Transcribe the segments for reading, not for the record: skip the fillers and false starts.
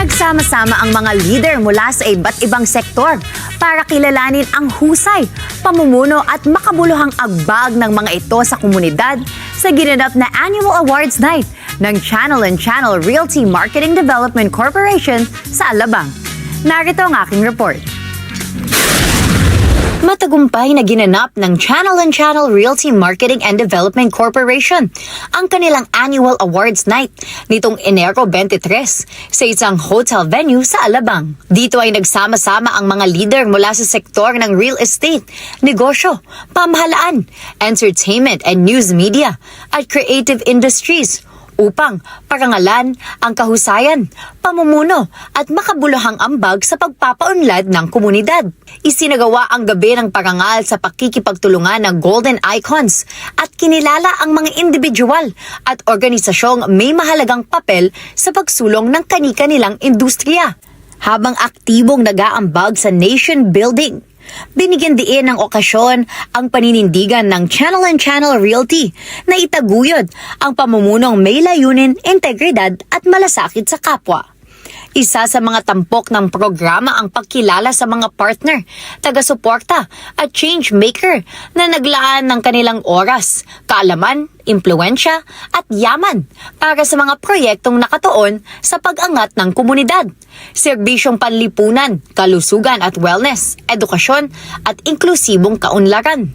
Nagsama-sama ang mga leader mula sa iba't ibang sektor para kilalanin ang husay, pamumuno at makabuluhang agbag ng mga ito sa komunidad sa ginanap na Annual Awards Night ng Channel & Channel Realty Marketing Development Corporation sa Alabang. Narito ang aking report. Matagumpay na ginanap ng Channel & Channel Realty Marketing and Development Corporation ang kanilang Annual Awards Night nitong Enero 23 sa isang hotel venue sa Alabang. Dito ay nagsama-sama ang mga leader mula sa sektor ng real estate, negosyo, pamahalaan, entertainment and news media at creative industries upang parangalan ang kahusayan, pamumuno at makabuluhang ambag sa pagpapaunlad ng komunidad. Isinagawa ang gabi ng parangal sa pakikipagtulungan ng Golden Icons at kinilala ang mga individual at organisasyong may mahalagang papel sa pagsulong ng kani-kanilang industriya habang aktibong nag-aambag sa nation building. Binigyan diin ng okasyon ang paninindigan ng Channel & Channel Realty na itaguyod ang pamumunong may layunin, integridad at malasakit sa kapwa. Isa sa mga tampok ng programa ang pagkilala sa mga partner, taga-suporta at change maker na naglaan ng kanilang oras, kaalaman, impluensya at yaman para sa mga proyektong nakatuon sa pag-angat ng komunidad, serbisyong panlipunan, kalusugan at wellness, edukasyon at inklusibong kaunlaran.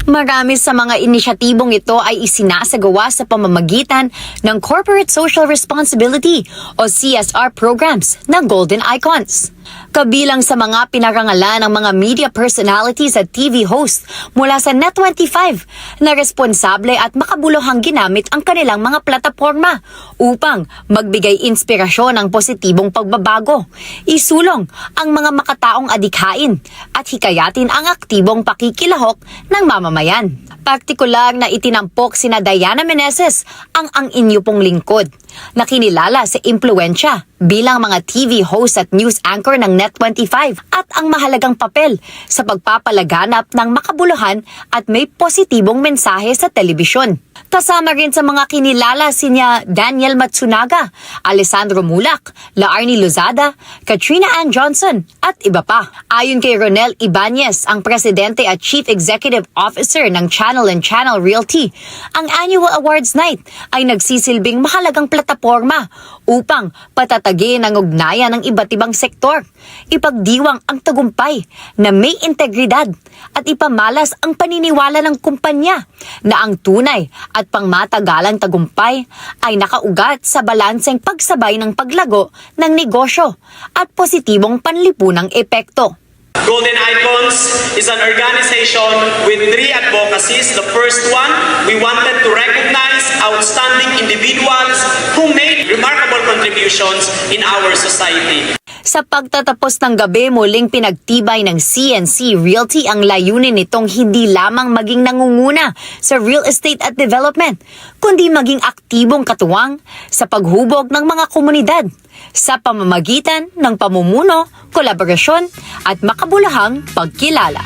Marami sa mga inisyatibong ito ay isinasagawa sa pamamagitan ng Corporate Social Responsibility o CSR programs ng Golden Icons. Kabilang sa mga pinarangalan ng mga media personalities at TV hosts mula sa Net25 na responsable at makabuluhang ginamit ang kanilang mga plataporma upang magbigay inspirasyon ng positibong pagbabago, isulong ang mga makataong adikhain at hikayatin ang aktibong pakikilahok ng mamamayan. Partikular na itinampok sina Diana Meneses ang inyo pong lingkod na kinilala sa impluensya bilang mga TV host at news anchor ng Net25 at ang mahalagang papel sa pagpapalaganap ng makabuluhan at may positibong mensahe sa telebisyon. Kasama rin sa mga kinilala sinya Daniel Matsunaga, Alessandro Mulak, Laarni Lozada, Katrina Ann Johnson at iba pa. Ayon kay Ronel Ibanez, ang Presidente at Chief Executive Officer ng Channel & Channel Realty, ang Annual Awards Night ay nagsisilbing mahalagang plataporma upang patatagin ang ugnayan ng iba't ibang sektor, ipagdiwang ang tagumpay na may integridad at ipamalas ang paniniwala ng kumpanya na ang tunay at pangmatagalang tagumpay ay nakaugat sa balanseng pagsabay ng paglago ng negosyo at positibong panlipunang epekto. Golden Icons is an organization with 3 advocacies. The first one, we wanted to recognize outstanding individuals who made remarkable contributions in our society. Sa pagtatapos ng gabi, muling pinagtibay ng CNC Realty ang layunin nitong hindi lamang maging nangunguna sa real estate at development, kundi maging aktibong katuwang sa paghubog ng mga komunidad sa pamamagitan ng pamumuno, kolaborasyon at makabuluhang pagkilala.